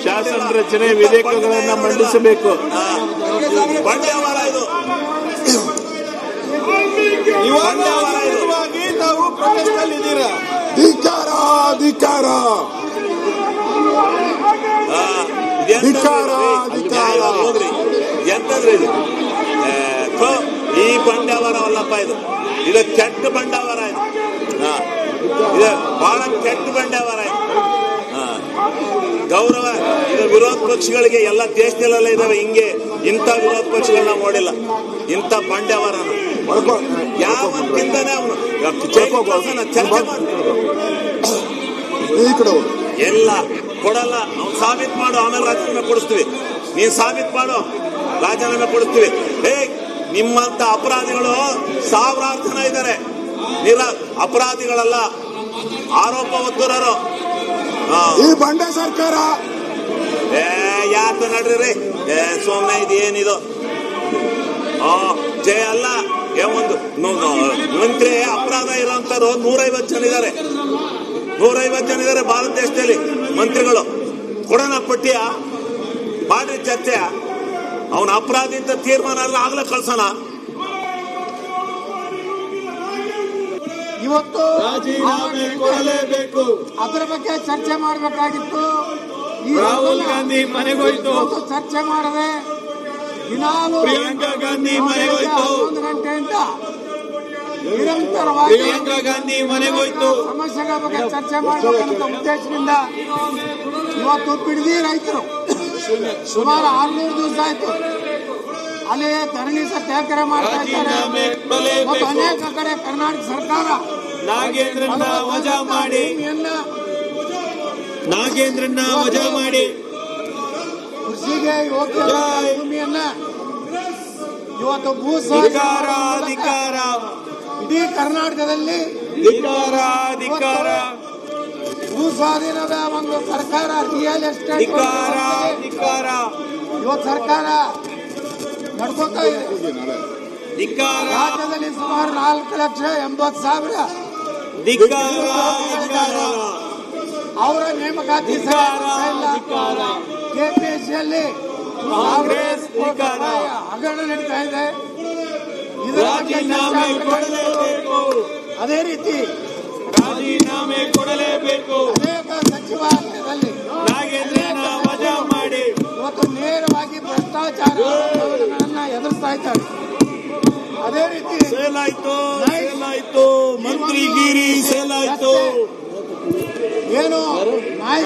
ಶಾಸನ ರಚನೆ ವಿಧೇಯಕಗಳನ್ನು ಮಂಡಿಸಬೇಕು. ಬಂಡವಾಳ ಇದು. ತಾವು ಪ್ರೊಟೆಸ್ಟ್ ಅಲ್ಲಿ ಇದ್ದೀರಾ? ಧಿಕ್ಕಾರ ಧಿಕ್ಕಾರ ಧಿಕ್ಕಾರ ಧಿಕ್ಕಾರ. ಎಂತಂದ್ರೆ ಇದು ಈ ಬಂಡವಾಳ ಅಲ್ಲಪ್ಪ, ಇದು ಕೆಟ್ಟ ಬಂಡವಾಳ. ಇದು ಬಹಳ ಕೆಟ್ಟ ಬಂಡವಾಳ. ಗೌರವ ಇದು ವಿರೋಧ ಪಕ್ಷಗಳಿಗೆ ಎಲ್ಲ ದೇಶದಲ್ಲೆಲ್ಲ ಇದಾವೆ. ಹಿಂಗೆ ಇಂಥ ವಿರೋಧ ಪಕ್ಷಗಳನ್ನ ನೋಡಿಲ್ಲ, ಇಂಥ ಬಂಡವಾಳನ ಯಾವತ್ತಿಂದಾನೆ ಅವನು ಚರ್ಚೆ ಎಲ್ಲ ಕೊಡಲ್ಲ. ಅವ್ನು ಸಾಬೀತ್ ಮಾಡು, ಆಮೇಲೆ ರಾಜೀನಾಮೆ ಕೊಡಿಸ್ತೀವಿ. ನೀನ್ ಸಾಬೀತ್ ಮಾಡು, ರಾಜೀನಾಮೆ ಕೊಡಿಸ್ತೀವಿ. ನಿಮ್ಮಂತ ಅಪರಾಧಿಗಳು ಸಾವಿರಾರು ಜನ ಇದ್ದಾರೆ. ಅಪರಾಧಿಗಳಲ್ಲ, ಆರೋಪ ಹೊತ್ತುರರು. ಈ ಬಂಡ ಸರ್ಕಾರ ಯಾಕೆ ನಡ್ರಿ ಸೋಮನೆ ಇದು ಏನಿದು ಜಯ ಅಲ್ಲ. ಒಂದು ಮಂತ್ರಿ ಅಪರಾಧ ಇರೋಂಥವ್ರು 150 ಜನ ಇದ್ದಾರೆ. 150 ಜನ ಇದ್ದಾರೆ ಭಾರತ ದೇಶದಲ್ಲಿ ಮಂತ್ರಿಗಳು. ಕೊಡೋಣ ಪಟ್ಟಿಯ ಮಾಡ್ರಿ ಚರ್ಚೆ. ಅವನ ಅಪರಾಧ ಅಂತ ತೀರ್ಮಾನ ಎಲ್ಲ ಆಗ್ಲೇ ಕಳ್ಸೋಣ. ಇವತ್ತು ರಾಜೀನಾಮೆ ಕೊಡಲೇಬೇಕು, ಅದರ ಬಗ್ಗೆ ಚರ್ಚೆ ಮಾಡಬೇಕಾಗಿತ್ತು. ರಾಹುಲ್ ಗಾಂಧಿ ಮನೆಗೋಯ್ತು, ಚರ್ಚೆ ಮಾಡದೆ ದಿನಾಲು ಪ್ರಿಯಾಂಕಾ ಗಾಂಧಿ ಮನೆಗೋಯ್ತು, 11 ಗಂಟೆಯಿಂದ ನಿರಂತರವಾಗಿ ಪ್ರಿಯಾಂಕಾ ಗಾಂಧಿ ಮನೆಗೋಯ್ತು. ಸಮಸ್ಯೆಗಳ ಬಗ್ಗೆ ಚರ್ಚೆ ಮಾಡಬೇಕಂತ ಉದ್ದೇಶದಿಂದ ಇವತ್ತು ಬಿಡದಿ ರೈತರು ಸುಮಾರು 600 ದಿವಸ ಆಯ್ತು ಅಲ್ಲಿ ಧರಣಿ ಸತ್ಯಾಗ್ರಹ ಮಾಡ್ತಾ ಇದ್ದಾರೆ. ಮತ್ತು ಅನೇಕ ಕಡೆ ಕರ್ನಾಟಕ ಸರ್ಕಾರ ನಾಗೇಂದ್ರನ್ನ ವಜಾ ಮಾಡಿ ಕೃಷಿಗೆ ಯೋಗ್ಯ ಭೂಮಿಯನ್ನ ಇವತ್ತು ಧಿಕ್ಕಾರ ಇಡೀ ಕರ್ನಾಟಕದಲ್ಲಿ ಭೂ ಸ್ವಾಧೀನದ ಒಂದು ಸರ್ಕಾರ, ರಿಯಲ್ ಎಸ್ಟೇಟ್ ಇವತ್ತು ಸರ್ಕಾರ ನಡ್ಕೋತಾ ಇದೆ. ರಾಜ್ಯದಲ್ಲಿ ಸುಮಾರು 4,80,000 ಅವರ ನೇಮಕಾತಿ ಇಲ್ಲ. ಕೆಪಿಎಸ್ಸಿಯಲ್ಲಿ ಹಗರಣ ನಡೀತಾ ಇದೆ. ಅದೇ ರೀತಿ ರಾಜೀನಾಮೆ ಕೊಡಲೇಬೇಕು. ಅನೇಕ ಸಚಿವಾಲಯದಲ್ಲಿ ನಾಗೇಂದ್ರನ ವಜಾ ಮಾಡಿ ಇವತ್ತು ನೇರವಾಗಿ ಭ್ರಷ್ಟಾಚಾರಗಳನ್ನ ಎದುರಿಸ್ತಾ ಇದ್ದಾರೆ. ಅದೇ ರೀತಿ ಸೇಲಾಯ್ತು ಮಂತ್ರಿಗಿರಿ ಸೇಲಾಯ್ತು. ಏನು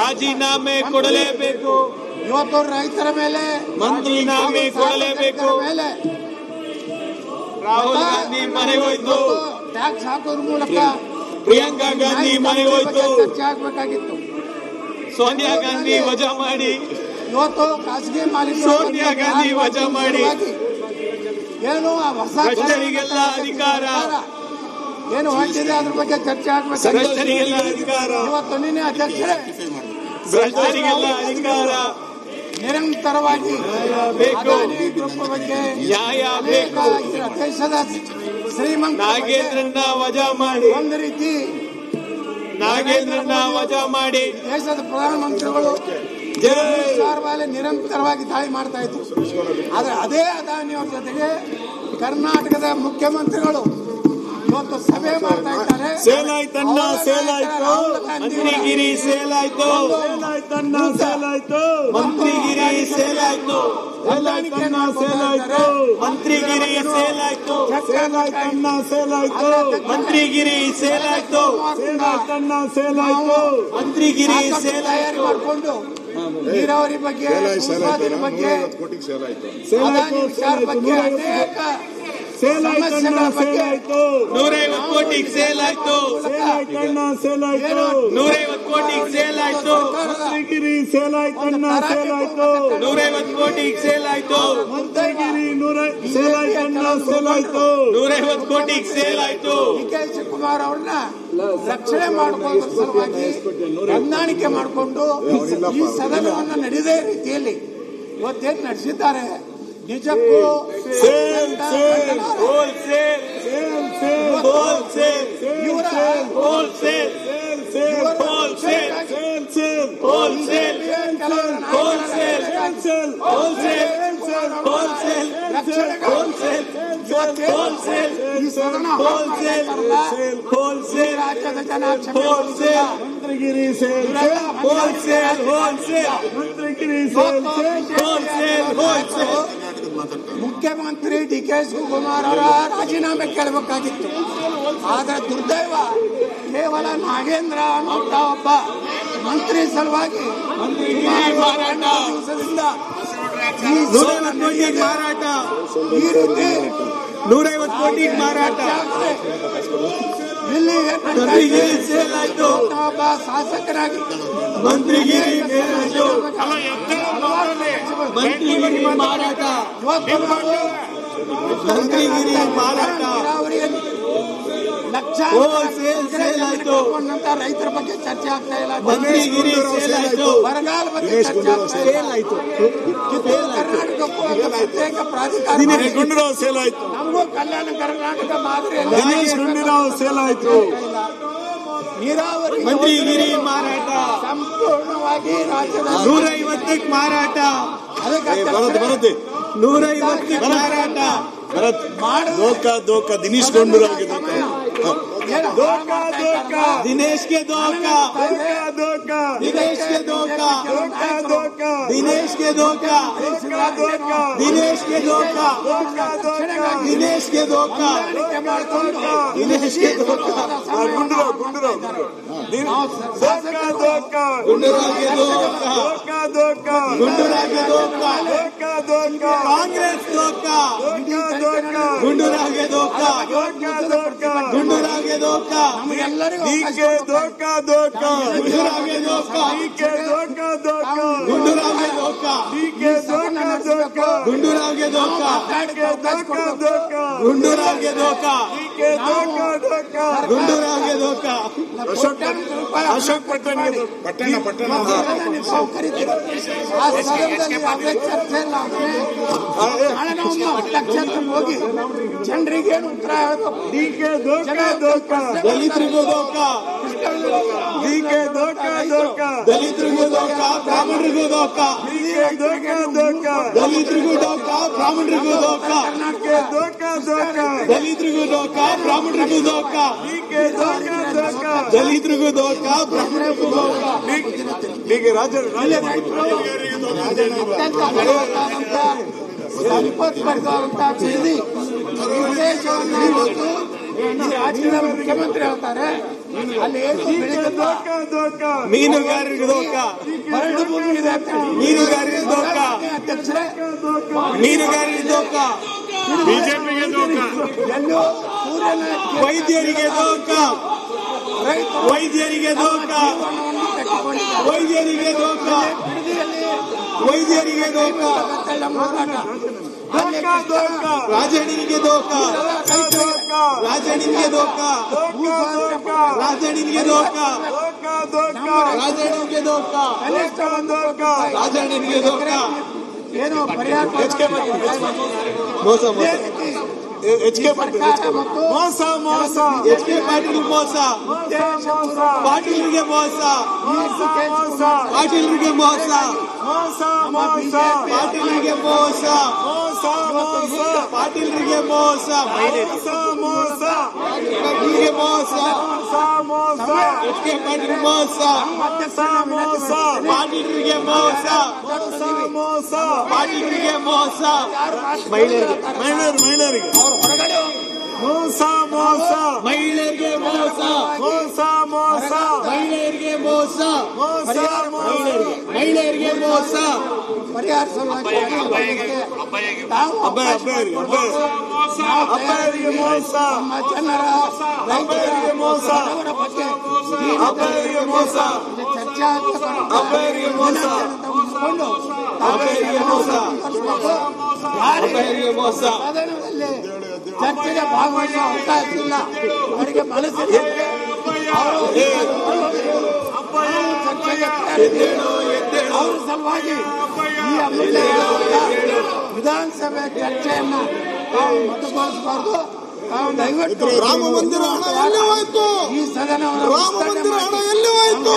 ರಾಜೀನಾಮೆ ಕೊಡಲೇಬೇಕು. ಇವತ್ತು ರೈತರ ಮೇಲೆ ಮಂತ್ರಿನಾಮೆ ಕೊಡಲೇಬೇಕು. ಮೇಲೆ ರಾಹುಲ್ ಗಾಂಧಿ ಮನೆಗೋಯ್ತು, ಟ್ಯಾಕ್ಸ್ ಹಾಕೋದ್ರ ಮೂಲಕ ಪ್ರಿಯಾಂಕಾ ಗಾಂಧಿ ಮನೆಗೋಯ್ತು, ಚರ್ಚೆ ಆಗಬೇಕಾಗಿತ್ತು. ಸೋನಿಯಾ ಗಾಂಧಿ ವಜಾ ಮಾಡಿ ಇವತ್ತು ಖಾಸಗಿ ಮಾಲೀಕರು ಸೋನಿಯಾ ಗಾಂಧಿ ವಜಾ ಮಾಡಿ ಏನು ಹೊಸ ಭ್ರಷ್ಟರಿಗೆಲ್ಲ ಅಧಿಕಾರ ಏನು ಹೊಂದಿದೆ ಅದ್ರ ಬಗ್ಗೆ ಚರ್ಚೆ ಭ್ರಷ್ಟರಿಗೆಲ್ಲ ಅಧಿಕಾರ. ಇವತ್ತು ನಿನ್ನೆ ಅಧ್ಯಕ್ಷರೇ ಭ್ರಷ್ಟರಿಗೆಲ್ಲ ಅಧಿಕಾರ ನಿರಂತರವಾಗಿ ಬೇಕು, ಗ್ರೂಪ್ ಬಗ್ಗೆ ನ್ಯಾಯ ಬೇಕು. ದೇಶದ ಶ್ರೀಮಂತ ನಾಗೇಂದ್ರನ್ನ ವಜಾ ಮಾಡಿ ಒಂದು ರೀತಿ ನಾಗೇಂದ್ರನ್ನ ವಜಾ ಮಾಡಿ ದೇಶದ ಪ್ರಧಾನಮಂತ್ರಿಗಳು ಮೇಲೆ ನಿರಂತರವಾಗಿ ದಾಳಿ ಮಾಡ್ತಾ ಇದ್ರು. ಆದ್ರೆ ಅದೇ ಅದಾನಿಯವರ ಜೊತೆಗೆ ಕರ್ನಾಟಕದ ಮುಖ್ಯಮಂತ್ರಿಗಳು ಇವತ್ತು ಸಭೆ ಮಾಡ್ತಾ ಇದ್ದಾರೆ. ಸೇಲಾಯ್ತನ್ನ ಸೇಲಾಯ್ತು, ಮಂತ್ರಿಗಿರಿ ಸೇಲಾಯ್ತು, ಮಂತ್ರಿಗಿರಿ ಸೇಲಾಯ್ತು, ಮಂತ್ರಿಗಿರಿ ಸೇಲಾಯ್ತು, ಮಂತ್ರಿಗಿರಿ ಸೇಲಾಯ್ತು, ಮಂತ್ರಿಗಿರಿ ಸೇಲಾಯ್ತು. ಮಾಡಿಕೊಂಡು ನೀರಾವರಿ ಬಗ್ಗೆ, ಭೂಸ್ವಾಧೀನ ಬಗ್ಗೆ, ಅದಾನಿ ವಿಚಾರ ಬಗ್ಗೆ ಅನೇಕ ಸೇಲಾಯ್ತು, 150 ಕೋಟಿಗೆ ಸೇಲಾಯ್ತು, 150 ಕೋಟಿಗೆ ಸೇಲಾಯ್ತು, ಮಂತ್ರಿಗಿರಿ ಸೇಲಾಯ್ತನ್ನ ಸೇಲಾಯ್ತು, 150 ಕೋಟಿಗೆ ಸೇಲಾಯ್ತು, ಮಂತ್ರಿಗಿರಿ ಸೇಲಾಯ್ತನ್ನ ಸೇಲಾಯ್ತು, 150 ಕೋಟಿಗೆ ಸೇಲಾಯ್ತು. ಡಿ.ಕೆ. ಶಿವಕುಮಾರ್ ಅವ್ರನ್ನ ರಕ್ಷಣೆ ಮಾಡಿಕೊಳ್ಳುವ ಸಲುವಾಗಿ ಹೊಂದಾಣಿಕೆ ಮಾಡಿಕೊಂಡು ಈ ಸದನವನ್ನು ನಡೆದೇ ರೀತಿಯಲ್ಲಿ ಇವತ್ತೇನು ನಡೆಸಿದ್ದಾರೆ. ನಿಜಕ್ಕೂ wholesale wholesale wholesale wholesale wholesale wholesale wholesale wholesale wholesale ರಾಜ್ಯದ ಜನ ಹೋಲ್ಸೇಲ್ ಮಂತ್ರಿಗಿರಿ ಸೇಲ್ ಹೋಲ್ಸೇಲ್ ಹೋಲ್ಸೇಲ್ ಮಂತ್ರಿಗಿರಿ ಸೇಲ್ ಹೋಲ್ಸೇಲ್ ಹೋಲ್ಸೇಲ್ ಮುಖ್ಯಮಂತ್ರಿ ಡಿ.ಕೆ. ಶಿವಕುಮಾರ್ ಅವರ ರಾಜೀನಾಮೆ ಕೇಳಬೇಕಾಗಿತ್ತು. ಆದ್ರೆ ದುರ್ದೈವ ಕೇವಲ ನಾಗೇಂದ್ರ ಅನ್ನುವಂತ ಒಬ್ಬ ಮಂತ್ರಿ ಸಲುವಾಗಿ ದಿವಸದಿಂದ ಈ ಮಾರಾಟ ಈ ರೀತಿ 150 ಕೋಟಿ ಮಾರಾಟ ಇಲ್ಲಿ ಮಂತ್ರಿಗಿರಿ ಸೇಲ್ ಆಯ್ತು. ಒಬ್ಬ ಶಾಸಕರಾಗಿ ಮಂತ್ರಿಗಿರಿ ಸೇಲ್ ಆಯ್ತು. ಮಂತ್ರಿಗಿರಿ ಮಾರಾಟ ಮಂತ್ರಿಗಿರಿ ಮಾರಾಟ ನೀರಾವರಿಯಲ್ಲಿ ಸೇಲ್ ಆಯ್ತು. ರೈತರ ಬಗ್ಗೆ ಚರ್ಚೆ ಆಗ್ತಾ ಇಲ್ಲ. ಮಂತ್ರಿಗಿರಿ ಸೇಲ್ ಆಯ್ತು. ಬರಗಾಲ ಬಗ್ಗೆ ಚರ್ಚೆ ಆಗ್ತಾ ಇಲ್ಲ. ಕರ್ನಾಟಕಕ್ಕೂ ಒಂದು ಪ್ರತ್ಯೇಕ ಪ್ರಾಧಿಕಾರ ದಿನೇಶ್ ಗುಂಡೂರಾವ್ ಸೇಲ್ ಆಯ್ತು. ನಮಗೂ ಕಲ್ಯಾಣ ಕರ್ನಾಟಕ ಮಾದರಿಯಲ್ಲಿ ದಿನೇಶ್ ಗುಂಡೂರಾವ್ ಸೇಲ್ ಆಯ್ತು. ನೀರಾವರಿ ಮಂತ್ರಿಗಿರಿ ಮಾರಾಟ ಸಂಪೂರ್ಣವಾಗಿ ರಾಜ್ಯದ 150ಕ್ಕೆ ಮಾರಾಟ ಅದಕ್ಕೆ ಬರುತ್ತೆ 150ಕ್ಕೆ ಮಾರಾಟ ದೋಖಾ ದಿನೇಶ್ ಗುಂಡೂರಾವ್ಗೆ ದೋಖಾ ದಿನೇಶ್ಗೆ ದೋಖಾ ದಿನೇಶ್ಗೆ ದೋಖಾ ದಿನೇಶ್ಗೆ ದೋಖಾ ದಿನೇಶ್ಗೆ ದೋಖಾ ದಿನೇಶ್ಗೆ ದೋಖಾ ದಿನೇಶ್ಗೆ ದೋಖಾ ಗುಂಡೂರಾವ್ಗೆ ದೋಖಾ ಗುಂಡೂರಾವ್ಗೆ ದೋಖಾ ಕಾಂಗ್ರೆಸ್ ದೋಖಾ ಗುಂಡೂರಾವ್ಗೆ ದೋಖಾ ಗುಂಡೂರಾವ್ಗೆ ದೋಖಾ ಎಲ್ಲರಿಗೂ ದೋಖಾ ಗುಂಡೂರಾವ್ಗೆ ದೋಖಾ ಗುಂಡೂರಾವ್ಗೆ ದೋಖಾ ಗುಂಡೂರಾವ್ಗೆ ದೋಖಾ ಗುಂಡೂರಾವ್ಗೆ ದೋಖಾ ಗುಂಡೂರಾವ್ಗೆ ದೋಖಾ ಅಶೋಕ್ ಪಟ್ಟಣ ನಾವು ಕರಿತೀವಿ. ಆ ಸಂದರ್ಭದಲ್ಲಿ ಯಾವುದೇ ಚರ್ಚೆ ಇಲ್ಲ. ನಾಳೆ ನಾವು ಲಕ್ಷಕ್ಕೆ ಹೋಗಿ ಜನರಿಗೇನು ಉತ್ತರ ದಲಿತರಿಗೂ ದೋಖಾ ದಲಿತರಿಗೂ ದೋಖಾ ಬ್ರಾಹ್ಮಣರಿಗೂ ದೋಖಾ ದಲಿತರಿಗೂ ದೋಖಾ ಬ್ರಾಹ್ಮಣರಿಗೂ ದೋಖಾ ದಲಿತರಿಗೂ ದೋಖಾ ಬ್ರಾಹ್ಮಣರಿಗೂ ದೋಖಾ ದಲಿತರಿಗೂ ದೋಖಾ ಬ್ರಾಹ್ಮಣರಿಗೂ ದೋಖಾ ಅತ್ಯಂತ ಬಡವರಾದಂತ ಸಂಪತ್ತು ಬರೆದಂತ ತಿಳಿದಿ ವಿದೇಶವನ್ನು ಇವತ್ತು ಈ ರಾಜ್ಯದ ಮುಖ್ಯಮಂತ್ರಿ ಹೇಳ್ತಾರೆ. ಅಲ್ಲಿ ಏನು ಬೆಳೀತದ ಮೀನುಗಾರರಿಗೆ ದೋಖಾ ಬರಡು ಭೂಮಿ ಇದೆ ಅಂತ ಹೇಳಿ. ಮೀನುಗಾರರಿಗೆ ದೋಖಾ ಅಧ್ಯಕ್ಷರೇ ಮೀನುಗಾರರಿಗೆ ದೋಖಾ ಬಿಜೆಪಿಗೆ ದೋಖಾ ಎಲ್ಲೋ ಸೂರ್ಯನ ವೈದ್ಯರಿಗೆ ದೋಖಾ ರೈತರು ವೈದ್ಯರಿಗೆ ದೋಖಾ ಜೀವನವನ್ನು ಕಟ್ಟಿಕೊಂಡಿದ್ದಾರೆ. ವೈದ್ಯರಿಗೆ ದೋಖಾ ಬಿಡದಿಯಲ್ಲಿ ವೈದ್ಯರಿಗೆ ದೋಖಾ ಎಲ್ಲ ಹೋರಾಟ ರಾಜಣಿಗೆ ದೋಖಾ ರಾಜಣಿಗೆ ದೋಖಾ ರಾಜಣಿಗೆ ದೋಖಾ ರಾಜಣಿಗೆ ದೋಖಾ ಕನಿಷ್ಠ ಒಂದು ರಾಜಣಿಗೆ ದೋಖಾ ಏನು ಪರಿಹಾರ ಮೋಸ ಮೋಸ ಸರ್ಕಾರ ಮತ್ತು ಮೋಸ ಎಚ್ ಕೆ ಪಾಟೀಲ್ ಮೋಸ ಪಾಟೀಲ್ರಿಗೆ ಮೋಸ ಪಾಟೀಲ್ರಿಗೆ ಮೋಸ ಪಾಟೀಲ್ರಿಗೆ ಮೋಸ ಪಾಟೀಲ್ರಿಗೆ ಮೋಸ ಪಾಟೀಲ್ರಿಗೆ ಮೋಸ ಎಚ್ ಕೆ ಪಾಟೀಲ್ ಮೋಸ ಪಾಟೀಲ್ರಿಗೆ ಮೋಸ ಪಾಟೀಲ್ರಿಗೆ ಮೋಸ ಮಹಿಳೆಯರಿಗೆ ಮೋಸ ಮಹಿಳೆಯರಿಗೆ ಮೋಸ ಮಹಿಳೆಯರಿಗೆ ಮೋಸ ಮಹಿಳೆಯರಿಗೆ ಮೋಸ ಪರಿಹಾರ ಸಲುವಾಗಿ ನಾವು ಅಬ್ಬರಿಗೆ ಮೋಸ ನಮ್ಮ ಜನರ ಅಬ್ಬರಿಗೆ ಮೋಸ ಬಡವರ ಬಗ್ಗೆ ಅಬ್ಬರಿಗೆ ಮೋಸ ಚರ್ಚೆ ಆಗ್ತಕ್ಕಂಥ ಅಬ್ಬರಿಗೆ ಮೋಸ ಮುಗಿಸ್ಕೊಂಡು ಅಬ್ಬರಿಗೆ ಮೋಸ ಅಬ್ಬರಿಗೆ ಮೋಸ ಸದನದಲ್ಲಿ ಚರ್ಚೆಗೆ ಭಾಗವಹಿಸುವ ಅವಕಾಶ ಇಲ್ಲ. ಅವರಿಗೆ ಮನಸ್ಸಿದೆ ಅವರು ಚರ್ಚೆಗೆ ಅವ್ರ ಸಲುವಾಗಿ ಈ ಅಮೂಲ್ಯವಾದ ವಿಧಾನಸಭೆ ಚರ್ಚೆಯನ್ನ ತಾವು ಮೊಟಕುಗೊಳಿಸಬಾರ್ದು. ತಾವು ದಯವಿಟ್ಟು ರಾಮ ಮಂದಿರ ಹಣ ಎಲ್ಲಿ ಹೋಯ್ತು? ಈ ಸದನವನ್ನು ರಾಮ ಮಂದಿರ ಹಣ ಎಲ್ಲಿ ಹೋಯ್ತು?